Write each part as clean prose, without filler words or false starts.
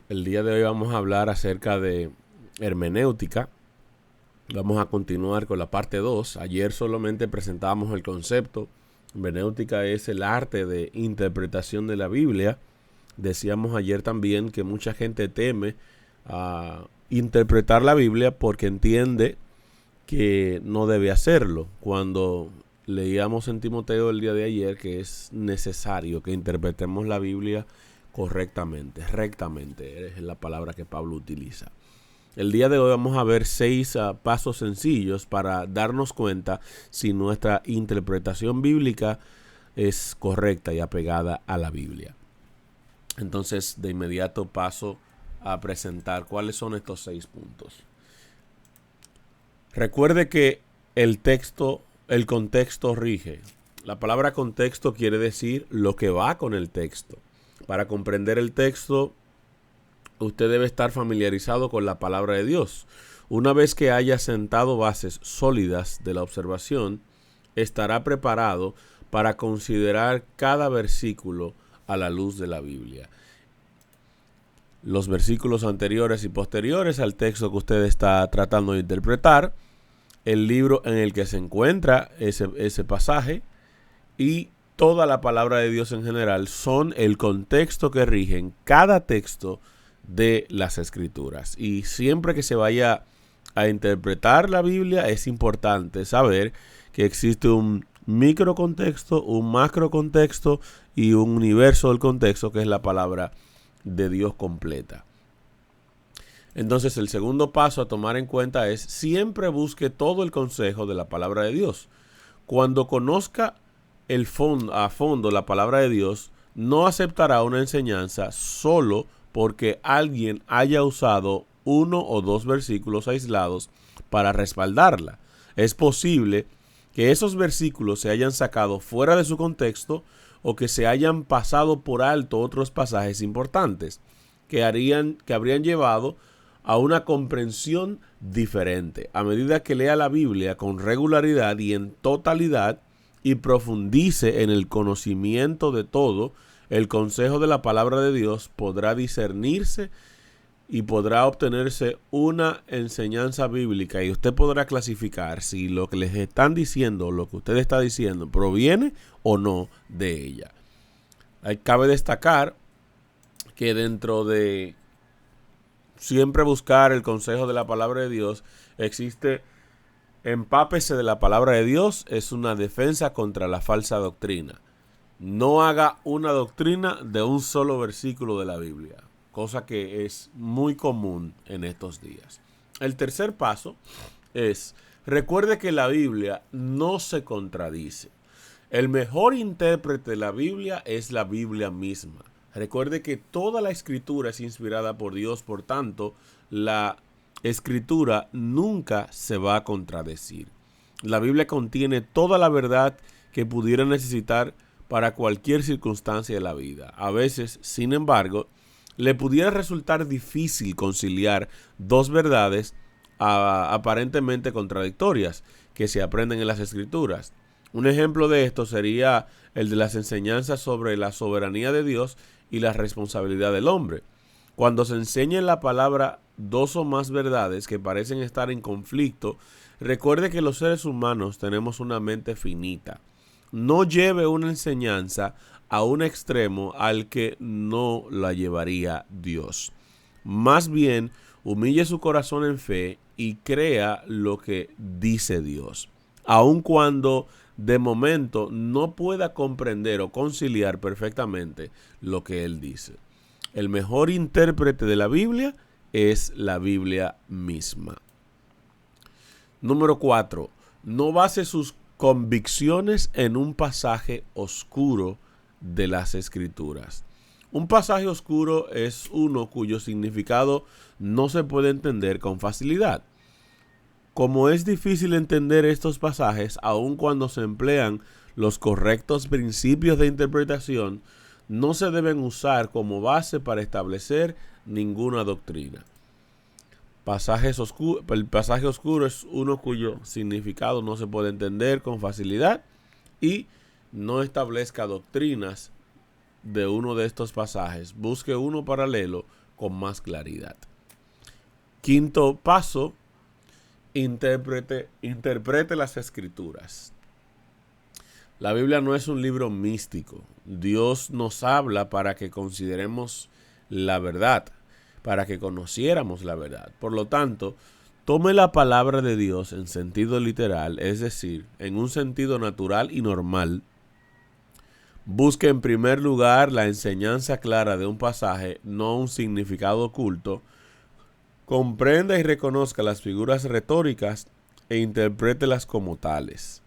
El día de hoy vamos a hablar acerca de hermenéutica. Vamos a continuar con la parte 2. Ayer solamente presentamos el concepto. Hermenéutica es el arte de interpretación de la Biblia. Decíamos ayer también que mucha gente teme a interpretar la Biblia porque entiende que no debe hacerlo. Cuando leíamos en Timoteo el día de ayer que es necesario que interpretemos la Biblia correctamente, rectamente, es la palabra que Pablo utiliza. El día de hoy vamos a ver 6 pasos sencillos para darnos cuenta si nuestra interpretación bíblica es correcta y apegada a la Biblia. Entonces, de inmediato paso a presentar cuáles son estos 6 puntos. Recuerde que el contexto rige. La palabra contexto quiere decir lo que va con el texto. Para comprender el texto, usted debe estar familiarizado con la palabra de Dios. Una vez que haya sentado bases sólidas de la observación, estará preparado para considerar cada versículo a la luz de la Biblia. Los versículos anteriores y posteriores al texto que usted está tratando de interpretar, el libro en el que se encuentra ese pasaje y toda la palabra de Dios en general son el contexto que rigen cada texto de las Escrituras. Y siempre que se vaya a interpretar la Biblia es importante saber que existe un microcontexto, un macrocontexto y un universo del contexto que es la palabra de Dios completa. Entonces el segundo paso a tomar en cuenta es siempre busque todo el consejo de la palabra de Dios. Cuando conozca a fondo la palabra de Dios, no aceptará una enseñanza solo porque alguien haya usado uno o dos versículos aislados para respaldarla. Es posible que esos versículos se hayan sacado fuera de su contexto o que se hayan pasado por alto otros pasajes importantes que habrían llevado a una comprensión diferente. A medida que lea la Biblia con regularidad y en totalidad y profundice en el conocimiento de todo, el consejo de la palabra de Dios podrá discernirse y podrá obtenerse una enseñanza bíblica y usted podrá clasificar si lo que les están diciendo, lo que usted está diciendo, proviene o no de ella. Cabe destacar que dentro de siempre buscar el consejo de la palabra de Dios, existe empápese de la palabra de Dios, es una defensa contra la falsa doctrina. No haga una doctrina de un solo versículo de la Biblia, cosa que es muy común en estos días. El tercer paso es, recuerde que la Biblia no se contradice. El mejor intérprete de la Biblia es la Biblia misma. Recuerde que toda la escritura es inspirada por Dios, por tanto, la escritura nunca se va a contradecir. La Biblia contiene toda la verdad que pudiera necesitar para cualquier circunstancia de la vida. A veces, sin embargo, le pudiera resultar difícil conciliar dos verdades aparentemente contradictorias que se aprenden en las escrituras. Un ejemplo de esto sería el de las enseñanzas sobre la soberanía de Dios y la responsabilidad del hombre. Cuando se enseña en la palabra dos o más verdades que parecen estar en conflicto, recuerde que los seres humanos tenemos una mente finita. No lleve una enseñanza a un extremo al que no la llevaría Dios. Más bien, humille su corazón en fe y crea lo que dice Dios. Aun cuando de momento no pueda comprender o conciliar perfectamente lo que Él dice. El mejor intérprete de la Biblia es la Biblia misma. Número 4. No base sus convicciones en un pasaje oscuro de las Escrituras. Un pasaje oscuro es uno cuyo significado no se puede entender con facilidad. Como es difícil entender estos pasajes, aun cuando se emplean los correctos principios de interpretación, no se deben usar como base para establecer ninguna doctrina. El pasaje oscuro es uno cuyo significado no se puede entender con facilidad y no establezca doctrinas de uno de estos pasajes. Busque uno paralelo con más claridad. Quinto paso, interprete las escrituras. La Biblia no es un libro místico. Dios nos habla para que consideremos la verdad, para que conociéramos la verdad. Por lo tanto, tome la palabra de Dios en sentido literal, es decir, en un sentido natural y normal. Busque en primer lugar la enseñanza clara de un pasaje, no un significado oculto. Comprenda y reconozca las figuras retóricas e interprételas como tales.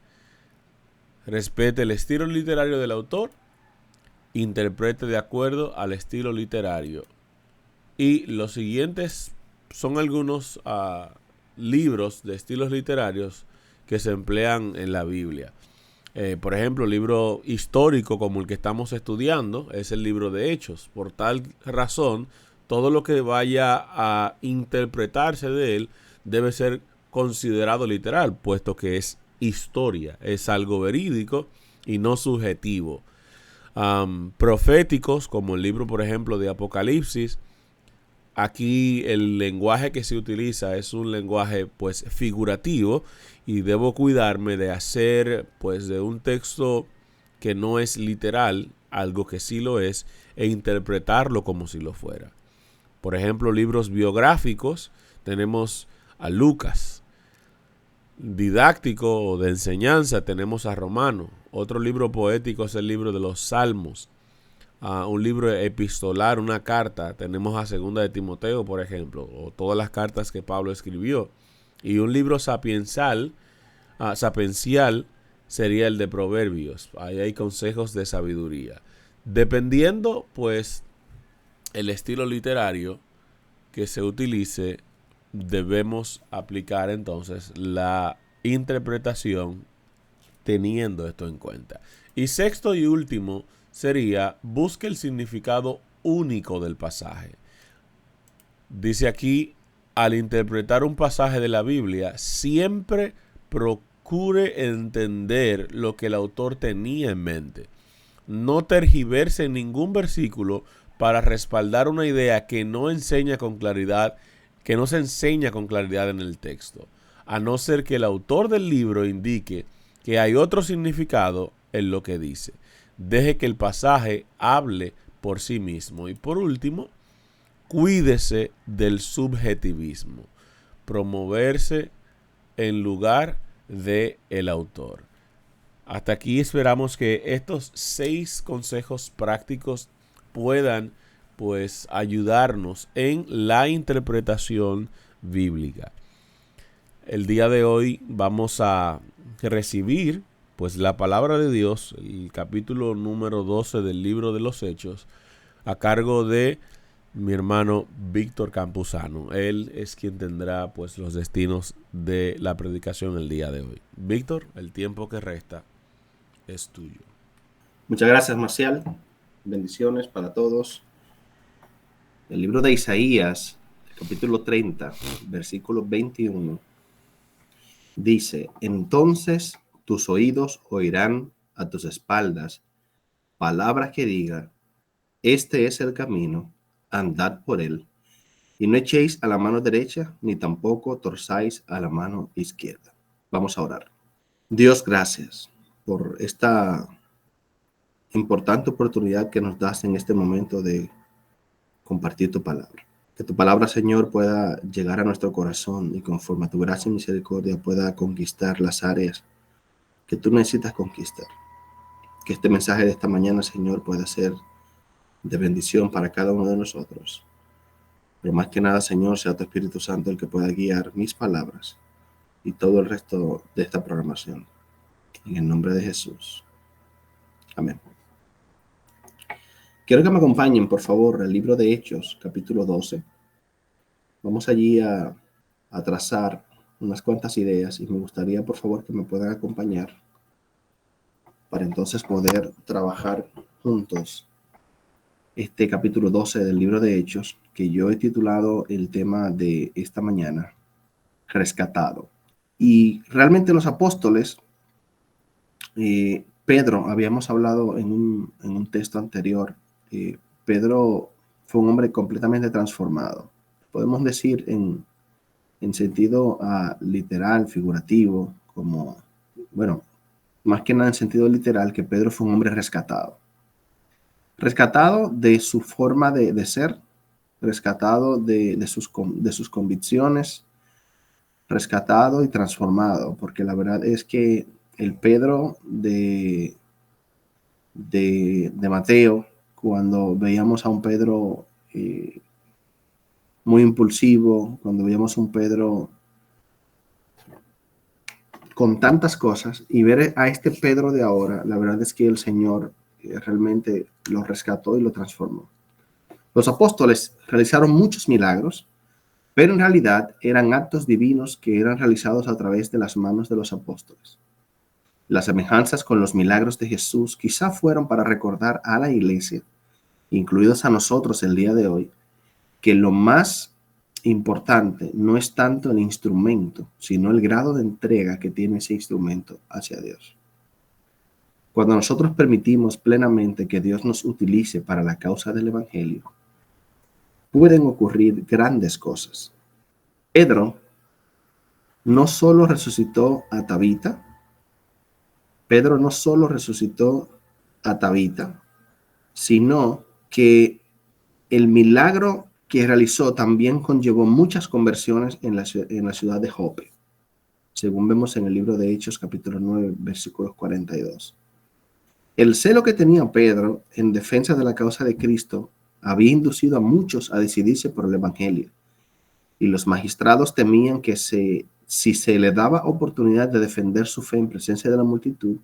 Respete el estilo literario del autor, interprete de acuerdo al estilo literario. Y los siguientes son algunos libros de estilos literarios que se emplean en la Biblia. Por ejemplo, el libro histórico como el que estamos estudiando es el libro de Hechos. Por tal razón, todo lo que vaya a interpretarse de él debe ser considerado literal, puesto que es historia, es algo verídico y no subjetivo. Proféticos, como el libro, por ejemplo, de Apocalipsis. Aquí el lenguaje que se utiliza es un lenguaje pues figurativo y debo cuidarme de hacer pues de un texto que no es literal, algo que sí lo es, e interpretarlo como si lo fuera. Por ejemplo, libros biográficos, tenemos a Lucas. Didáctico o de enseñanza tenemos a Romano. Otro libro poético es el libro de los Salmos. Un libro epistolar, una carta, tenemos a Segunda de Timoteo, por ejemplo, o todas las cartas que Pablo escribió. Y un libro sapiencial sería el de Proverbios. Ahí hay consejos de sabiduría. Dependiendo, pues, el estilo literario que se utilice, debemos aplicar entonces la interpretación teniendo esto en cuenta. Y sexto y último sería, busque el significado único del pasaje. Dice aquí, al interpretar un pasaje de la Biblia, siempre procure entender lo que el autor tenía en mente. No tergiverse en ningún versículo para respaldar una idea que no enseña con claridad, que no se enseña con claridad en el texto, a no ser que el autor del libro indique que hay otro significado en lo que dice. Deje que el pasaje hable por sí mismo. Y por último, cuídese del subjetivismo. Promoverse en lugar de el autor. Hasta aquí esperamos que estos 6 consejos prácticos puedan pues ayudarnos en la interpretación bíblica. El día de hoy vamos a recibir pues la palabra de Dios, el capítulo número 12 del libro de los Hechos, a cargo de mi hermano Víctor Campuzano. Él es quien tendrá pues los destinos de la predicación el día de hoy. Víctor, el tiempo que resta es tuyo. Muchas gracias, Marcial. Bendiciones para todos. El libro de Isaías, capítulo 30, versículo 21, dice: entonces tus oídos oirán a tus espaldas palabras que digan, este es el camino, andad por él, y no echéis a la mano derecha, ni tampoco torzáis a la mano izquierda. Vamos a orar. Dios, gracias por esta importante oportunidad que nos das en este momento de compartir tu palabra. Que tu palabra, Señor, pueda llegar a nuestro corazón y conforme a tu gracia y misericordia pueda conquistar las áreas que tú necesitas conquistar. Que este mensaje de esta mañana, Señor, pueda ser de bendición para cada uno de nosotros. Pero más que nada, Señor, sea tu Espíritu Santo el que pueda guiar mis palabras y todo el resto de esta programación. En el nombre de Jesús. Amén. Quiero que me acompañen, por favor, al libro de Hechos, capítulo 12. Vamos allí a trazar unas cuantas ideas y me gustaría, por favor, que me puedan acompañar para entonces poder trabajar juntos este capítulo 12 del libro de Hechos, que yo he titulado el tema de esta mañana, rescatado. Y realmente los apóstoles, Pedro, habíamos hablado en un texto anterior, Pedro fue un hombre completamente transformado. Podemos decir en sentido literal, figurativo, como, bueno, más que nada en sentido literal, que Pedro fue un hombre rescatado. Rescatado de su forma de ser, rescatado de sus convicciones, rescatado y transformado, porque la verdad es que el Pedro de Mateo, cuando veíamos a un Pedro muy impulsivo, cuando veíamos a un Pedro con tantas cosas, y ver a este Pedro de ahora, la verdad es que el Señor realmente lo rescató y lo transformó. Los apóstoles realizaron muchos milagros, pero en realidad eran actos divinos que eran realizados a través de las manos de los apóstoles. Las semejanzas con los milagros de Jesús quizá fueron para recordar a la iglesia, incluidos a nosotros el día de hoy, que lo más importante no es tanto el instrumento, sino el grado de entrega que tiene ese instrumento hacia Dios. Cuando nosotros permitimos plenamente que Dios nos utilice para la causa del Evangelio, pueden ocurrir grandes cosas. Pedro no solo resucitó a Tabita, sino que el milagro que realizó también conllevó muchas conversiones en la ciudad de Jope, según vemos en el libro de Hechos, capítulo 9, versículos 42. El celo que tenía Pedro en defensa de la causa de Cristo había inducido a muchos a decidirse por el Evangelio, y los magistrados temían que si se le daba oportunidad de defender su fe en presencia de la multitud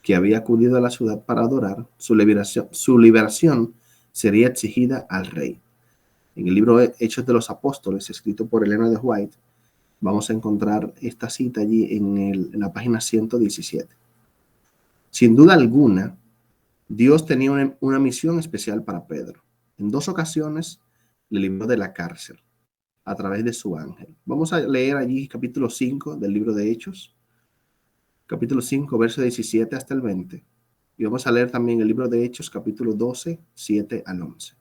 que había acudido a la ciudad para adorar, su liberación sería exigida al rey. En el libro Hechos de los Apóstoles, escrito por Elena de White, vamos a encontrar esta cita allí en la página 117. Sin duda alguna, Dios tenía una misión especial para Pedro. En 2 ocasiones le libró de la cárcel a través de su ángel. Vamos a leer allí capítulo 5 del libro de Hechos, capítulo 5, verso 17 hasta el 20. Y vamos a leer también el libro de Hechos, capítulo 12, 7 al 11.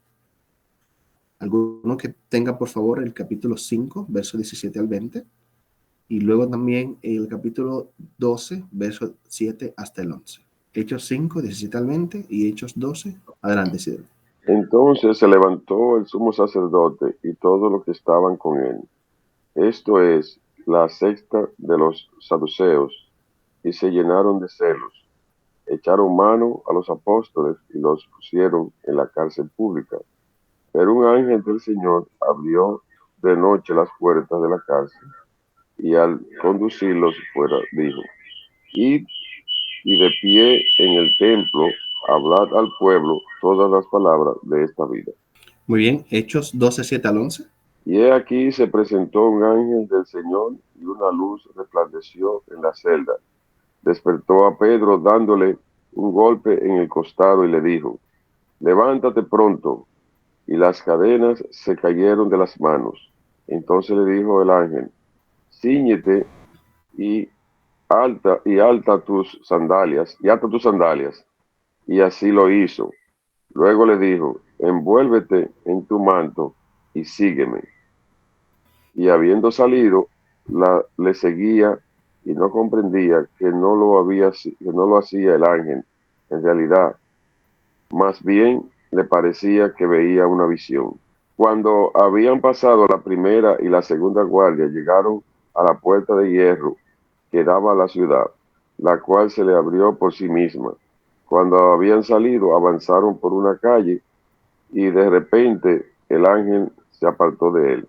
Alguno que tenga, por favor, el capítulo 5, verso 17 al 20. Y luego también el capítulo 12, verso 7 hasta el 11. Hechos 5, 17 al 20 y Hechos 12. Adelante, Isidro. Entonces se levantó el sumo sacerdote y todos los que estaban con él, esto es, la secta de los saduceos, y se llenaron de celos. Echaron mano a los apóstoles y los pusieron en la cárcel pública. Pero un ángel del Señor abrió de noche las puertas de la cárcel y al conducirlos fuera dijo: Id y de pie en el templo hablad al pueblo todas las palabras de esta vida. Muy bien, Hechos 12, 7 al 11. Y he aquí se presentó un ángel del Señor y una luz resplandeció en la celda. Despertó a Pedro dándole un golpe en el costado y le dijo: Levántate pronto. Y las cadenas se cayeron de las manos. Entonces le dijo el ángel: Cíñete y ata tus sandalias. Y así lo hizo. Luego le dijo: Envuélvete en tu manto y sígueme. Y habiendo salido, le seguía y no comprendía que no lo hacía el ángel. En realidad, más bien le parecía que veía una visión. Cuando habían pasado la primera y la segunda guardia, llegaron a la puerta de hierro que daba a la ciudad, la cual se le abrió por sí misma. Cuando habían salido, avanzaron por una calle y de repente el ángel se apartó de él.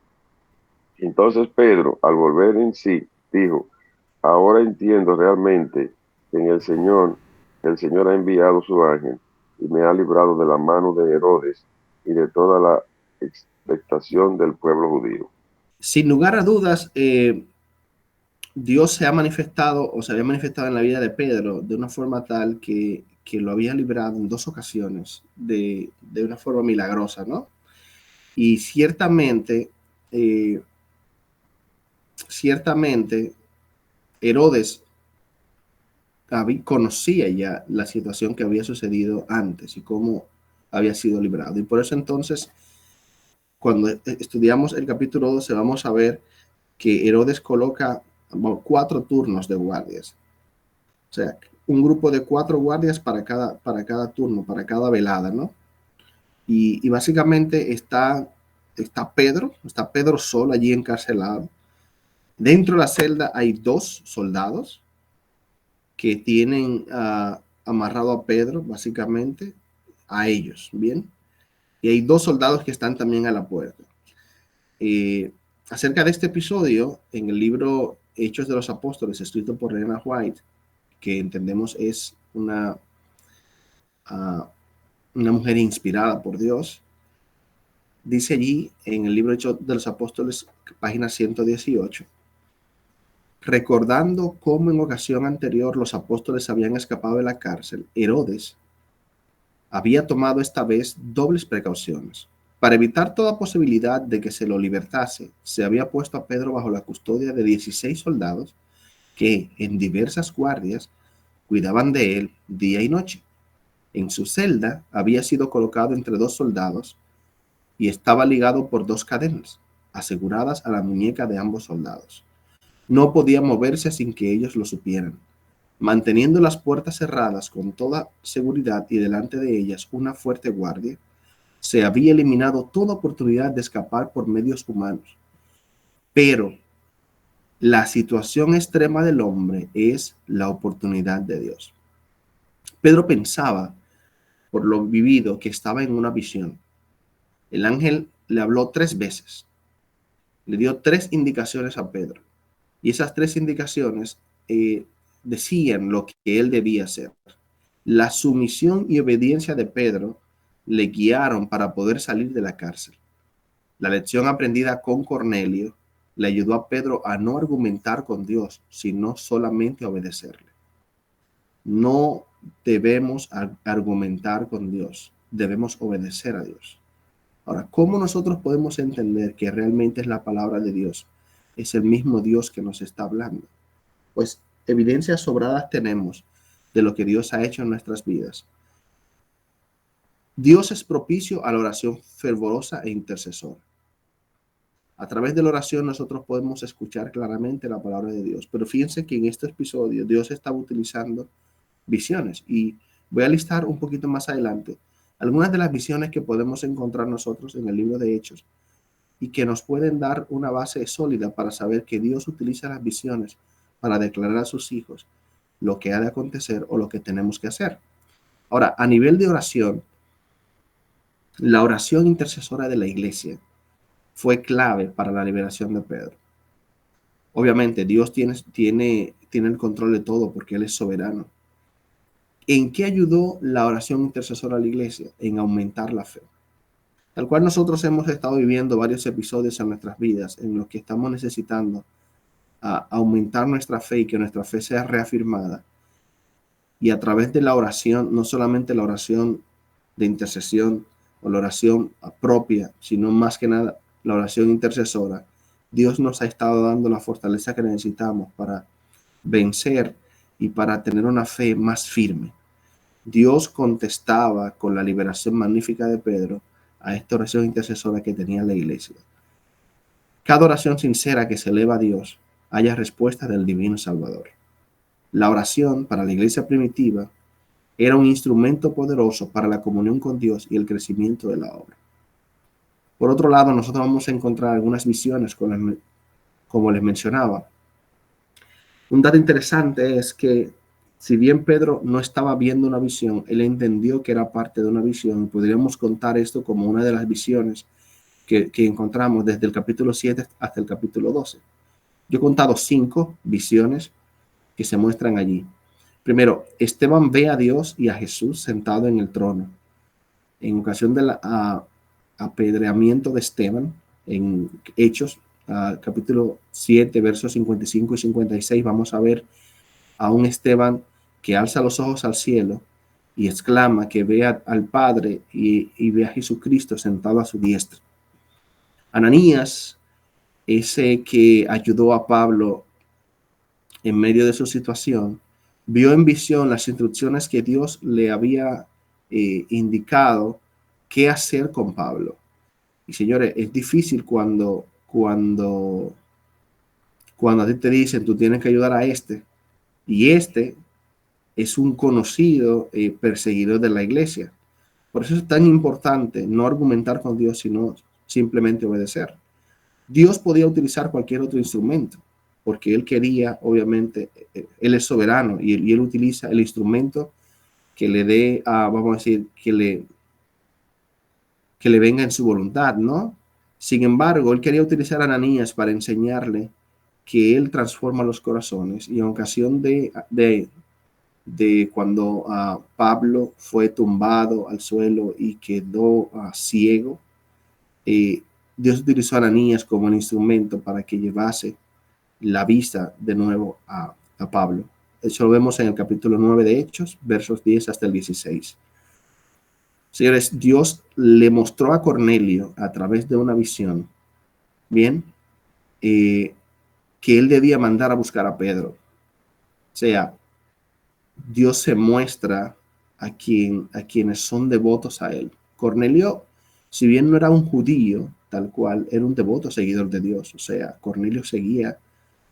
Entonces Pedro, al volver en sí, dijo: Ahora entiendo realmente que el Señor ha enviado su ángel y me ha librado de la mano de Herodes y de toda la expectación del pueblo judío. Sin lugar a dudas, Dios se había manifestado en la vida de Pedro de una forma tal que lo había librado en 2 ocasiones de una forma milagrosa, ¿no? Y ciertamente Herodes conocía ya la situación que había sucedido antes y cómo había sido librado. Y por eso entonces cuando estudiamos el capítulo 12 vamos a ver que Herodes coloca 4 turnos de guardias. O sea, un grupo de 4 guardias para cada turno, para cada velada, ¿no? Y básicamente está Pedro solo allí encarcelado. Dentro de la celda hay 2 soldados que tienen amarrado a Pedro, básicamente, a ellos, ¿bien? Y hay 2 soldados que están también a la puerta. Acerca de este episodio, en el libro Hechos de los Apóstoles, escrito por Elena White, que entendemos es una mujer inspirada por Dios, dice allí en el libro Hechos de los Apóstoles, página 118, recordando cómo en ocasión anterior los apóstoles habían escapado de la cárcel, Herodes había tomado esta vez dobles precauciones. Para evitar toda posibilidad de que se lo libertase, se había puesto a Pedro bajo la custodia de 16 soldados que, en diversas guardias, cuidaban de él día y noche. En su celda había sido colocado entre 2 soldados y estaba ligado por 2 cadenas, aseguradas a la muñeca de ambos soldados. No podía moverse sin que ellos lo supieran. Manteniendo las puertas cerradas con toda seguridad y delante de ellas una fuerte guardia, se había eliminado toda oportunidad de escapar por medios humanos. Pero la situación extrema del hombre es la oportunidad de Dios. Pedro pensaba, por lo vivido, que estaba en una visión. El ángel le habló 3 veces. Le dio 3 indicaciones a Pedro. Y esas 3 indicaciones decían lo que él debía hacer. La sumisión y obediencia de Pedro le guiaron para poder salir de la cárcel. La lección aprendida con Cornelio le ayudó a Pedro a no argumentar con Dios, sino solamente a obedecerle. No debemos argumentar con Dios, debemos obedecer a Dios. Ahora, ¿cómo nosotros podemos entender que realmente es la palabra de Dios? Es el mismo Dios que nos está hablando. Pues evidencias sobradas tenemos de lo que Dios ha hecho en nuestras vidas. Dios es propicio a la oración fervorosa e intercesora. A través de la oración nosotros podemos escuchar claramente la palabra de Dios. Pero fíjense que en este episodio Dios estaba utilizando visiones. Y voy a listar un poquito más adelante algunas de las visiones que podemos encontrar nosotros en el libro de Hechos y que nos pueden dar una base sólida para saber que Dios utiliza las visiones para declarar a sus hijos lo que ha de acontecer o lo que tenemos que hacer. Ahora, a nivel de oración, la oración intercesora de la iglesia fue clave para la liberación de Pedro. Obviamente, Dios tiene el control de todo porque Él es soberano. ¿En qué ayudó la oración intercesora a la iglesia? En aumentar la fe. Tal cual nosotros hemos estado viviendo varios episodios en nuestras vidas en los que estamos necesitando aumentar nuestra fe y que nuestra fe sea reafirmada. Y a través de la oración, no solamente la oración de intercesión o la oración propia, sino más que nada la oración intercesora, Dios nos ha estado dando la fortaleza que necesitamos para vencer y para tener una fe más firme. Dios contestaba con la liberación magnífica de Pedro a esta oración intercesora que tenía la iglesia. Cada oración sincera que se eleva a Dios haya respuesta del divino Salvador. La oración para la iglesia primitiva era un instrumento poderoso para la comunión con Dios y el crecimiento de la obra. Por otro lado, nosotros vamos a encontrar algunas visiones como les mencionaba. Un dato interesante es que si bien Pedro no estaba viendo una visión, él entendió que era parte de una visión. Podríamos contar esto como una de las visiones que encontramos desde el capítulo 7 hasta el capítulo 12. Yo he contado 5 visiones que se muestran allí. Primero, Esteban ve a Dios y a Jesús sentado en el trono. En ocasión del apedreamiento de Esteban, en Hechos, capítulo 7, versos 55 y 56, vamos a ver a un Esteban que alza los ojos al cielo y exclama que ve al Padre y ve a Jesucristo sentado a su diestra. Ananías, ese que ayudó a Pablo en medio de su situación, vio en visión las instrucciones que Dios le había indicado qué hacer con Pablo. Y señores, es difícil cuando a ti te dicen, tú tienes que ayudar a este, y este es un conocido perseguidor de la iglesia. Por eso es tan importante no argumentar con Dios, sino simplemente obedecer. Dios podía utilizar cualquier otro instrumento, porque Él quería, obviamente, Él es soberano y Él utiliza el instrumento que le dé, vamos a decir, que le venga en su voluntad, ¿no? Sin embargo, Él quería utilizar a Ananías para enseñarle que Él transforma los corazones, y en ocasión de cuando Pablo fue tumbado al suelo y quedó ciego, Dios utilizó a Ananías como un instrumento para que llevase la vista de nuevo a Pablo. Eso lo vemos en el capítulo 9 de Hechos, versos 10 hasta el 16. Señores, Dios le mostró a Cornelio a través de una visión, bien, que él debía mandar a buscar a Pedro. O sea, Dios se muestra a quienes son devotos a él. Cornelio, si bien no era un judío tal cual, era un devoto seguidor de Dios. O sea, Cornelio seguía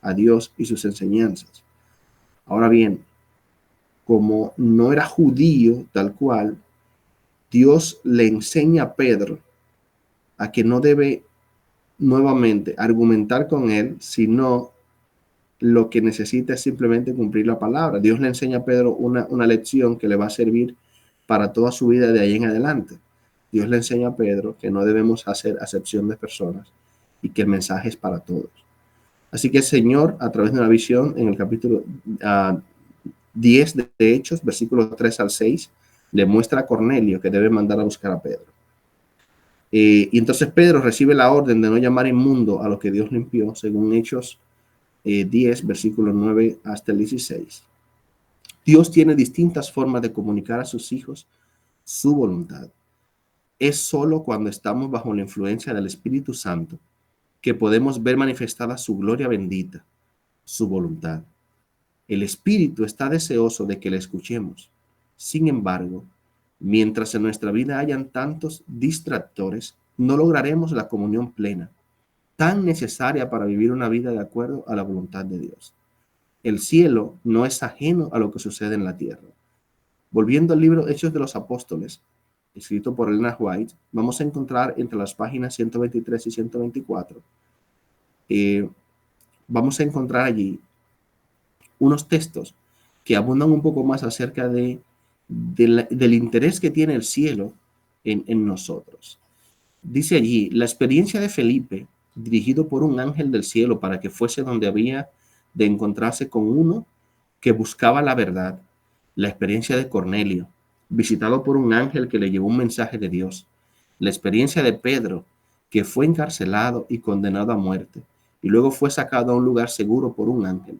a Dios y sus enseñanzas. Ahora bien, como no era judío tal cual, Dios le enseña a Pedro a que no debe nuevamente argumentar con él, sino lo que necesita es simplemente cumplir la palabra. Dios le enseña a Pedro una lección que le va a servir para toda su vida de ahí en adelante. Dios le enseña a Pedro que no debemos hacer acepción de personas y que el mensaje es para todos. Así que el Señor, a través de una visión en el capítulo 10 de Hechos, versículos 3 al 6, le muestra a Cornelio que debe mandar a buscar a Pedro. Y entonces Pedro recibe la orden de no llamar inmundo a lo que Dios limpió, según Hechos 10, versículos 9 hasta el 16. Dios tiene distintas formas de comunicar a sus hijos su voluntad. Es solo cuando estamos bajo la influencia del Espíritu Santo que podemos ver manifestada su gloria bendita, su voluntad. El Espíritu está deseoso de que le escuchemos. Sin embargo, mientras en nuestra vida hayan tantos distractores, no lograremos la comunión plena, tan necesaria para vivir una vida de acuerdo a la voluntad de Dios. El cielo no es ajeno a lo que sucede en la tierra. Volviendo al libro Hechos de los Apóstoles, escrito por Ellen White, vamos a encontrar entre las páginas 123 y 124, vamos a encontrar allí unos textos que abundan un poco más acerca del interés que tiene el cielo en nosotros. Dice allí, la experiencia de Felipe, dirigido por un ángel del cielo para que fuese donde había de encontrarse con uno que buscaba la verdad. La experiencia de Cornelio, visitado por un ángel que le llevó un mensaje de Dios. La experiencia de Pedro, que fue encarcelado y condenado a muerte, y luego fue sacado a un lugar seguro por un ángel.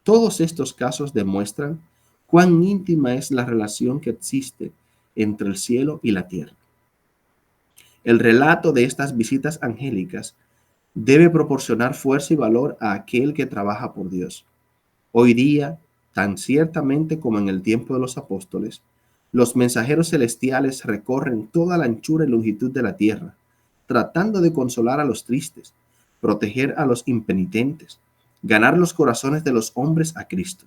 Todos estos casos demuestran cuán íntima es la relación que existe entre el cielo y la tierra. El relato de estas visitas angélicas debe proporcionar fuerza y valor a aquel que trabaja por Dios. Hoy día, tan ciertamente como en el tiempo de los apóstoles, los mensajeros celestiales recorren toda la anchura y longitud de la tierra, tratando de consolar a los tristes, proteger a los impenitentes, ganar los corazones de los hombres a Cristo.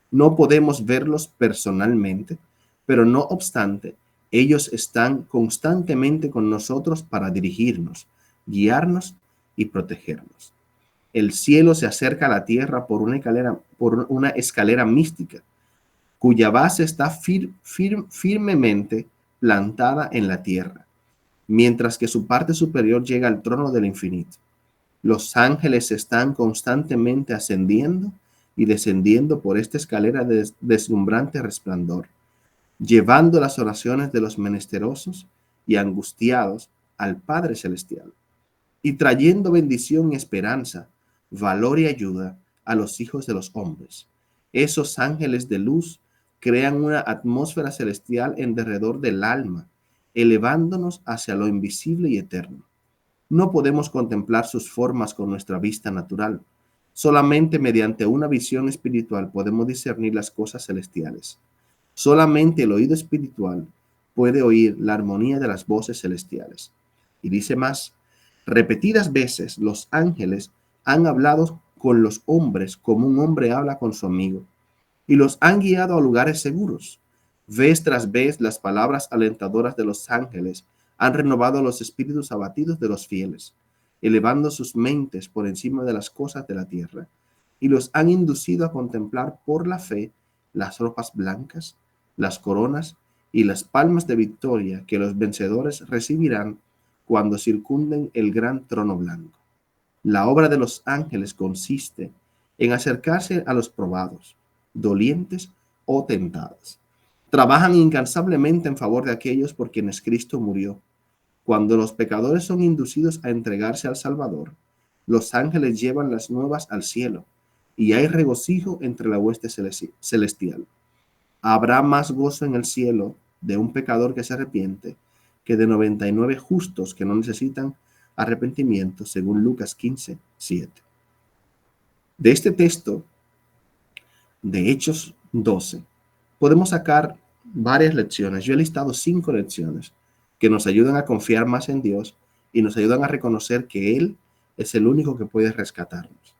No podemos verlos personalmente, pero no obstante, ellos están constantemente con nosotros para dirigirnos, guiarnos y protegernos. El cielo se acerca a la tierra por una escalera mística, cuya base está firmemente plantada en la tierra, mientras que su parte superior llega al trono del infinito. Los ángeles están constantemente ascendiendo y descendiendo por esta escalera de deslumbrante resplandor, llevando las oraciones de los menesterosos y angustiados al Padre Celestial, y trayendo bendición y esperanza, valor y ayuda a los hijos de los hombres. Esos ángeles de luz crean una atmósfera celestial en derredor del alma, elevándonos hacia lo invisible y eterno. No podemos contemplar sus formas con nuestra vista natural. Solamente mediante una visión espiritual podemos discernir las cosas celestiales. Solamente el oído espiritual puede oír la armonía de las voces celestiales. Y dice más, Repetidas veces los ángeles han hablado con los hombres como un hombre habla con su amigo, y los han guiado a lugares seguros. Vez tras vez las palabras alentadoras de los ángeles han renovado los espíritus abatidos de los fieles, elevando sus mentes por encima de las cosas de la tierra, y los han inducido a contemplar por la fe las ropas blancas, las coronas y las palmas de victoria que los vencedores recibirán cuando circunden el gran trono blanco. La obra de los ángeles consiste en acercarse a los probados, dolientes o tentados. Trabajan incansablemente en favor de aquellos por quienes Cristo murió. Cuando los pecadores son inducidos a entregarse al Salvador, los ángeles llevan las nuevas al cielo y hay regocijo entre la hueste celestial. Habrá más gozo en el cielo de un pecador que se arrepiente que de 99 justos que no necesitan arrepentimiento, según Lucas 15:7. De este texto de Hechos 12, podemos sacar varias lecciones. Yo he listado 5 lecciones que nos ayudan a confiar más en Dios y nos ayudan a reconocer que Él es el único que puede rescatarnos.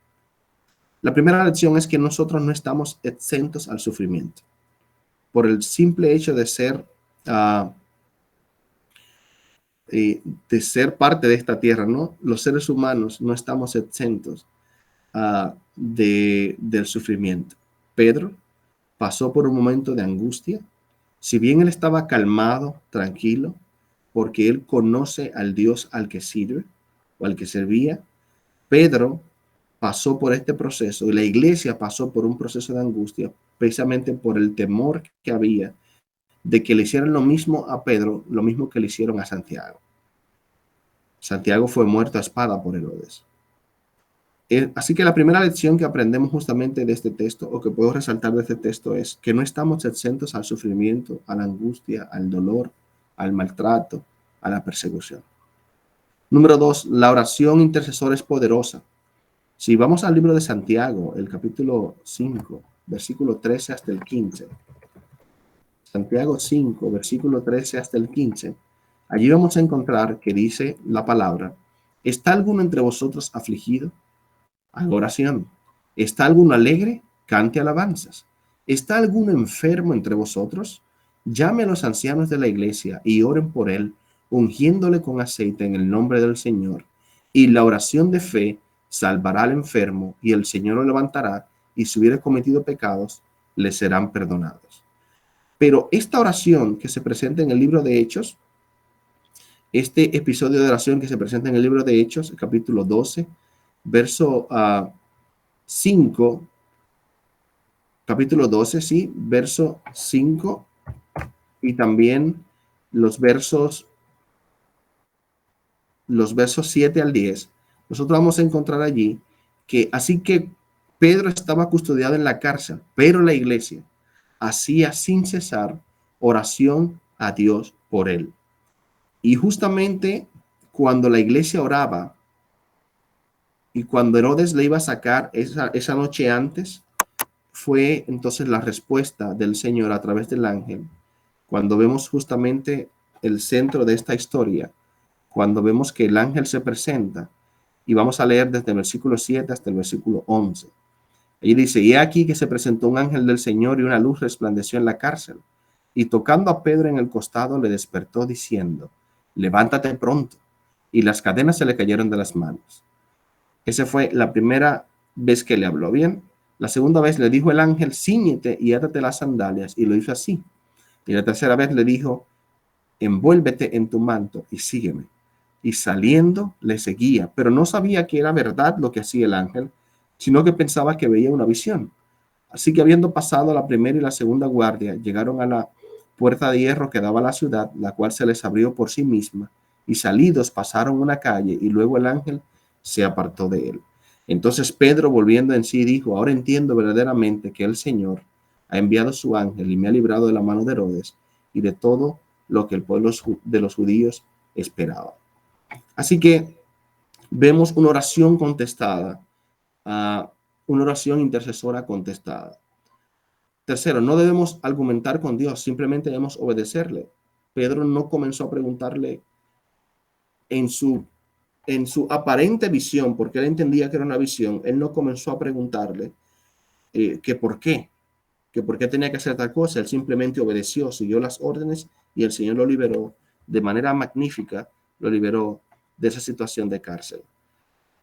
La primera lección es que nosotros no estamos exentos al sufrimiento. Por el simple hecho de ser parte de esta tierra, ¿no? Los seres humanos no estamos exentos del sufrimiento. Pedro pasó por un momento de angustia. Si bien él estaba calmado, tranquilo, porque él conoce al Dios al que sirve o al que servía, Pedro pasó por este proceso y la iglesia pasó por un proceso de angustia precisamente por el temor que había de que le hicieran lo mismo a Pedro, lo mismo que le hicieron a Santiago. Santiago fue muerto a espada por Herodes. Así que la primera lección que aprendemos justamente de este texto, o que puedo resaltar de este texto, es que no estamos exentos al sufrimiento, a la angustia, al dolor, al maltrato, a la persecución. Número 2, la oración intercesora es poderosa. Si vamos al libro de Santiago, el capítulo 5, versículo 13 hasta el 15. Santiago 5, versículo 13 hasta el 15. Allí vamos a encontrar que dice la palabra: ¿está alguno entre vosotros afligido? Haga oración. ¿Está alguno alegre? Cante alabanzas. ¿Está alguno enfermo entre vosotros? Llame a los ancianos de la iglesia y oren por él, ungiéndole con aceite en el nombre del Señor. Y la oración de fe salvará al enfermo, y el Señor lo levantará, y si hubiere cometido pecados, le serán perdonados. Pero esta oración que se presenta en el libro de Hechos, este episodio de oración que se presenta en el libro de Hechos, el capítulo 12, verso 5, capítulo 12, sí, verso 5, y también los versos 7 al 10, nosotros vamos a encontrar allí que así que Pedro estaba custodiado en la cárcel, pero la iglesia hacía sin cesar oración a Dios por él. Y justamente cuando la iglesia oraba y cuando Herodes le iba a sacar esa noche antes, fue entonces la respuesta del Señor a través del ángel. Cuando vemos justamente el centro de esta historia, cuando vemos que el ángel se presenta, y vamos a leer desde el versículo 7 hasta el versículo 11. Allí dice: y he aquí que se presentó un ángel del Señor y una luz resplandeció en la cárcel. Y tocando a Pedro en el costado le despertó diciendo: levántate pronto. Y las cadenas se le cayeron de las manos. Esa fue la primera vez que le habló bien. La segunda vez le dijo el ángel: cíñete y átate las sandalias. Y lo hizo así. Y la tercera vez le dijo: envuélvete en tu manto y sígueme. Y saliendo le seguía, pero no sabía que era verdad lo que hacía el ángel, sino que pensaba que veía una visión. Así que habiendo pasado la primera y la segunda guardia, llegaron a la puerta de hierro que daba a la ciudad, la cual se les abrió por sí misma, y salidos pasaron una calle, y luego el ángel se apartó de él. Entonces Pedro, volviendo en sí, dijo: ahora entiendo verdaderamente que el Señor ha enviado su ángel y me ha librado de la mano de Herodes y de todo lo que el pueblo de los judíos esperaba. Así que vemos una oración contestada, una oración intercesora contestada. Tercero, no debemos argumentar con Dios, simplemente debemos obedecerle. Pedro no comenzó a preguntarle en su en su aparente visión, porque él entendía que era una visión, él no comenzó a preguntarle que por qué tenía que hacer tal cosa. Él simplemente obedeció, siguió las órdenes y el Señor lo liberó de manera magnífica, lo liberó de esa situación de cárcel.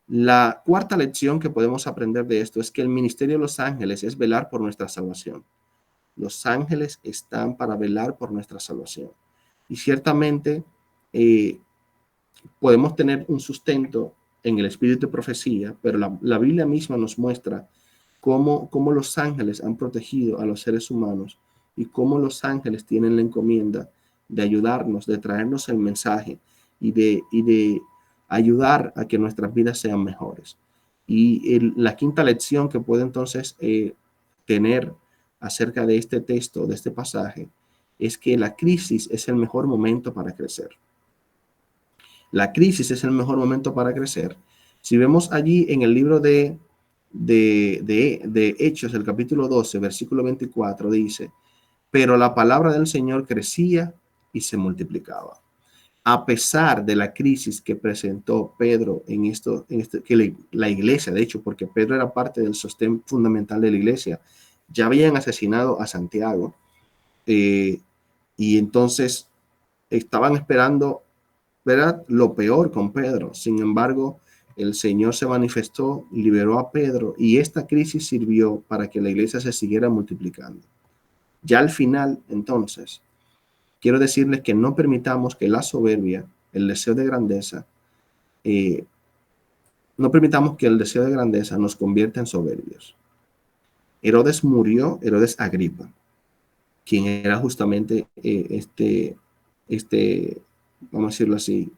La cuarta lección que podemos aprender de esto es que el ministerio de los ángeles es velar por nuestra salvación. Los ángeles están para velar por nuestra salvación. Y ciertamente podemos tener un sustento en el espíritu de profecía, pero la Biblia misma nos muestra cómo los ángeles han protegido a los seres humanos y cómo los ángeles tienen la encomienda de ayudarnos, de traernos el mensaje y de ayudar a que nuestras vidas sean mejores. Y la quinta lección que puede entonces tener acerca de este texto, de este pasaje, es que la crisis es el mejor momento para crecer. La crisis es el mejor momento para crecer. Si vemos allí en el libro de Hechos, el capítulo 12, versículo 24, dice, pero la palabra del Señor crecía y se multiplicaba. A pesar de la crisis que presentó Pedro que la iglesia, de hecho, porque Pedro era parte del sostén fundamental de la iglesia, ya habían asesinado a Santiago y entonces estaban esperando, ¿verdad?, lo peor con Pedro. Sin embargo, el Señor se manifestó, liberó a Pedro y esta crisis sirvió para que la iglesia se siguiera multiplicando. Ya al final, entonces, quiero decirles que no permitamos que la soberbia, el deseo de grandeza, no permitamos que el deseo de grandeza nos convierta en soberbios. Herodes murió, Herodes Agripa, quien era justamente vamos a decirlo así,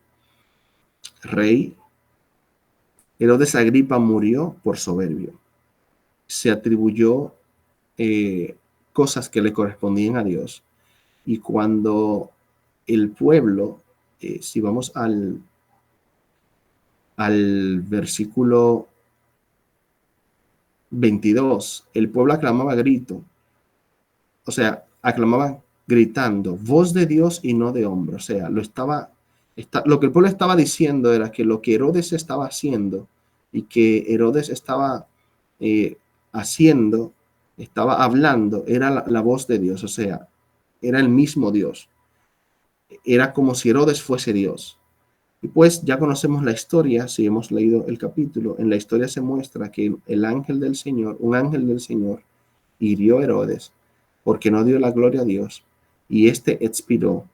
rey. Herodes Agripa murió por soberbio. Se atribuyó cosas que le correspondían a Dios. Y cuando el pueblo, si vamos al versículo 22, el pueblo aclamaba a grito, o sea, aclamaba gritando, voz de Dios y no de hombre. O sea, lo que el pueblo estaba diciendo era que lo que Herodes estaba haciendo y que Herodes estaba haciendo, estaba hablando, era la voz de Dios, o sea, era el mismo Dios. Era como si Herodes fuese Dios. Y pues ya conocemos la historia, si hemos leído el capítulo, en la historia se muestra que un ángel del Señor, hirió a Herodes porque no dio la gloria a Dios y este expiró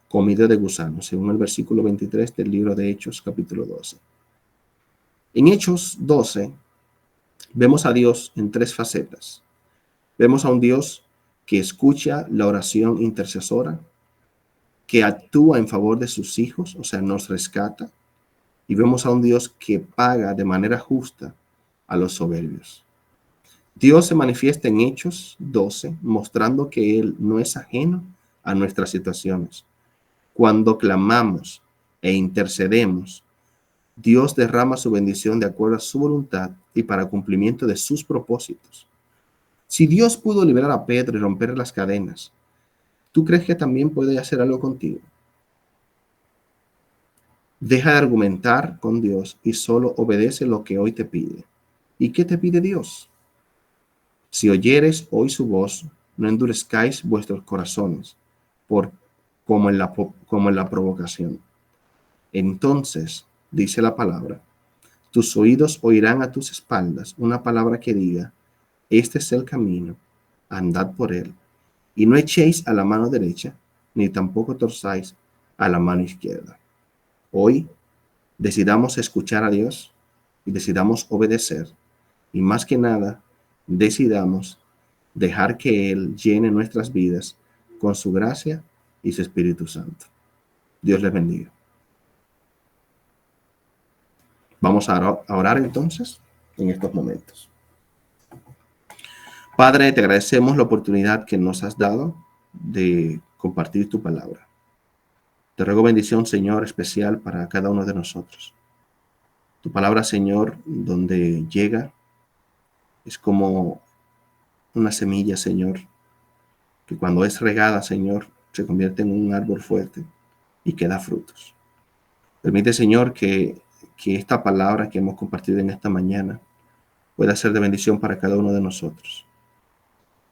comido de gusanos, según el versículo 23 del libro de Hechos, capítulo 12. En Hechos 12 vemos a Dios en tres facetas. Vemos a un Dios que escucha la oración intercesora, que actúa en favor de sus hijos, o sea, nos rescata, y vemos a un Dios que paga de manera justa a los soberbios. Dios se manifiesta en Hechos 12, mostrando que Él no es ajeno a nuestras situaciones. Cuando clamamos e intercedemos, Dios derrama su bendición de acuerdo a su voluntad y para cumplimiento de sus propósitos. Si Dios pudo liberar a Pedro y romper las cadenas, ¿tú crees que también puede hacer algo contigo? Deja de argumentar con Dios y solo obedece lo que hoy te pide. ¿Y qué te pide Dios? Si oyeres hoy su voz, no endurezcáis vuestros corazones, como en la provocación. Entonces, dice la palabra, tus oídos oirán a tus espaldas una palabra que diga, este es el camino, andad por él, y no echéis a la mano derecha, ni tampoco torzáis a la mano izquierda. Hoy decidamos escuchar a Dios y decidamos obedecer, y más que nada, decidamos dejar que Él llene nuestras vidas con su gracia y su Espíritu Santo. Dios les bendiga. Vamos a orar entonces en estos momentos. Padre, te agradecemos la oportunidad que nos has dado de compartir tu palabra. Te ruego bendición, Señor, especial para cada uno de nosotros. Tu palabra, Señor, donde llega, es como una semilla, Señor, que cuando es regada, Señor, se convierte en un árbol fuerte y que da frutos. Permite, Señor, que que esta palabra que hemos compartido en esta mañana pueda ser de bendición para cada uno de nosotros.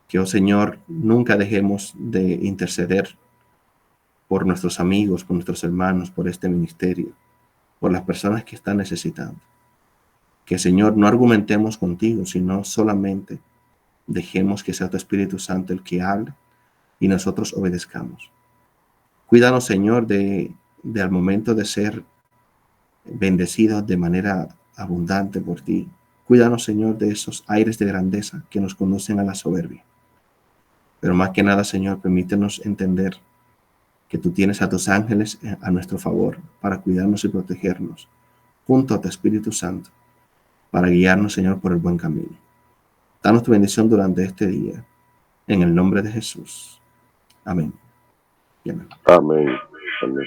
Que, oh Señor, nunca dejemos de interceder por nuestros amigos, por nuestros hermanos, por este ministerio, por las personas que están necesitando. Que, Señor, no argumentemos contigo, sino solamente dejemos que sea tu Espíritu Santo el que hable y nosotros obedezcamos. Cuídanos, Señor, de al momento de ser bendecidos de manera abundante por ti. Cuídanos, Señor, de esos aires de grandeza que nos conducen a la soberbia. Pero más que nada, Señor, permítenos entender que tú tienes a tus ángeles a nuestro favor para cuidarnos y protegernos, junto a tu Espíritu Santo, para guiarnos, Señor, por el buen camino. Danos tu bendición durante este día, en el nombre de Jesús. Amén. Y amén. Amén. Amén.